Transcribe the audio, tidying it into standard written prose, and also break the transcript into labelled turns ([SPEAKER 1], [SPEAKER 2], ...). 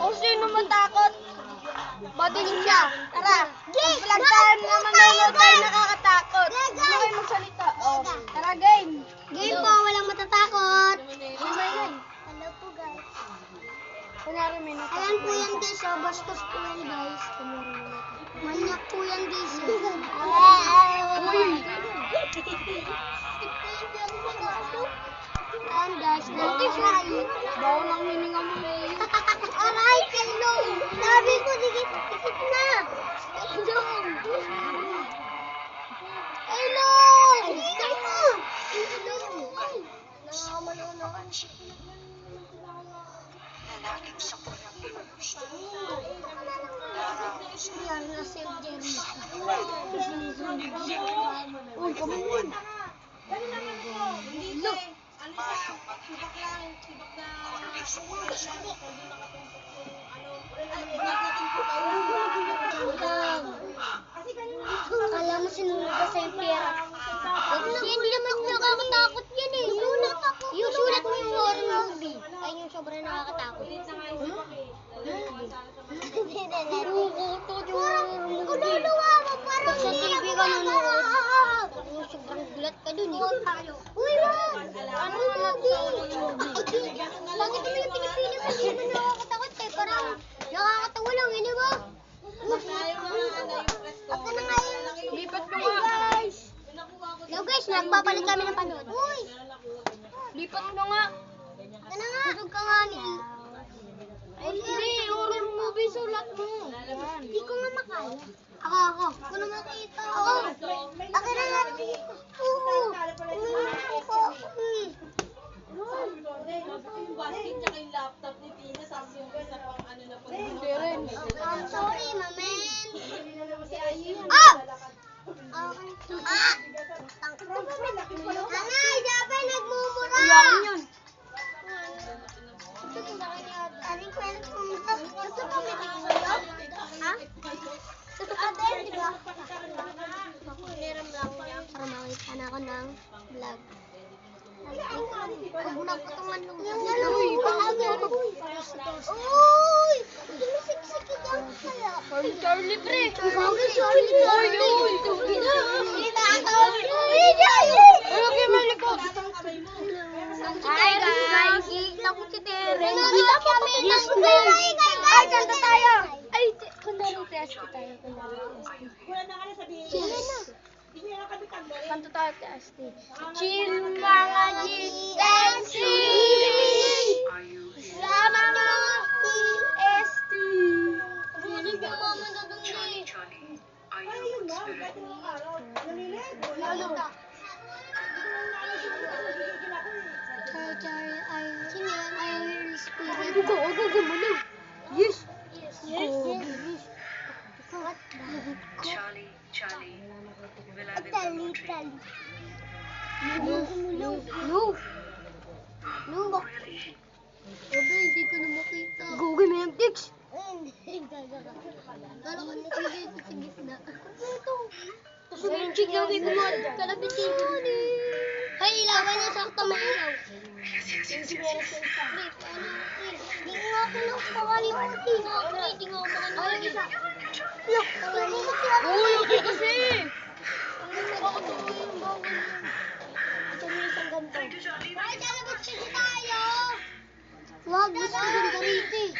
[SPEAKER 1] O sino matakot? Madilim siya. Tara. Vlog tayo na manonood tayo nakakatakot. Hindi kayo magsalita. O, tara game.
[SPEAKER 2] Game po, walang matatakot.
[SPEAKER 1] Hello po guys. Kunyari may natakot.
[SPEAKER 2] Ayan po yan guys, oh. Bastos po yan guys. Manyak po yan guys. Ayan guys, nag-try.
[SPEAKER 1] Bawo ng hininga mo eh.
[SPEAKER 2] Aray, hello. Sabi ko, dikit-dikit na. Hello. Hello.
[SPEAKER 1] Uy, kumain. Look.
[SPEAKER 2] Kala mo sinunod ka sa yung pera. Hindi naman nakakatakot yan eh. Yung sulat mo yung horror movie. Ay, yung sobrang nakakatakot. Kululuwa mo, parang sa TV ka nanonood. Yung sobrang gulat ka dun eh. Uy, wag! Ano nga bakit naman yung pinipili mo? Hindi naman nakakatakot eh. Parang nakakatawa lang, hindi ba? Ako na nga yun.
[SPEAKER 1] Lipat mo nga. Guys.
[SPEAKER 2] Hello guys, nagpapalit kami ng panood. Uy!
[SPEAKER 1] Lipat mo nga.
[SPEAKER 2] Ito na nga. Busog ka nga ni.
[SPEAKER 1] Ay, hindi. Horror movie sulat mo.
[SPEAKER 2] Hindi ko nga makaya. Ako. Ako na makita. Ako na nga. I'm sorry, mamen. Ah! Anay, dapat nagmumura.
[SPEAKER 1] Iyakin yun.
[SPEAKER 2] Aring kwento mo. Gusto mo piniguro? Ha? Ate, di ba? Meron lang niya para makita na ako ng vlog. Pagbunak ko itong manlong. Uy! Sumisiksik ka dyan kaya.
[SPEAKER 1] Charlie, pre.
[SPEAKER 2] Sorry.
[SPEAKER 1] Hi, guys. Kita ko si Tere.
[SPEAKER 2] Kita kami ng
[SPEAKER 1] Ay, kanta tayo. Ay, kundalo test tayo. Kanta tayo test. Chill mga GST. Sama mga EST.
[SPEAKER 2] Buti ka mama na doon eh. Sorry, sino yan? I will spirit.
[SPEAKER 1] Go mo na. Yes.
[SPEAKER 2] What?
[SPEAKER 3] Charlie, will I live
[SPEAKER 2] Tali.
[SPEAKER 1] No.
[SPEAKER 2] Obe, hindi ko na makita.
[SPEAKER 1] Google mo yung tics.
[SPEAKER 2] Kala ko nasigit sa gitna.
[SPEAKER 1] Tapos yung chick lang may kumod.
[SPEAKER 2] Kalabitin ko. Hay, ilawan niya sakto may ilaw. Hindi ko nga ako nakakalimutin. Hindi nga ako makalimutin.
[SPEAKER 1] Uy, okay kasi.
[SPEAKER 2] Ito may isang ganito. Ay, lalabas kasi tayo! Wag, mas maganda rito eh.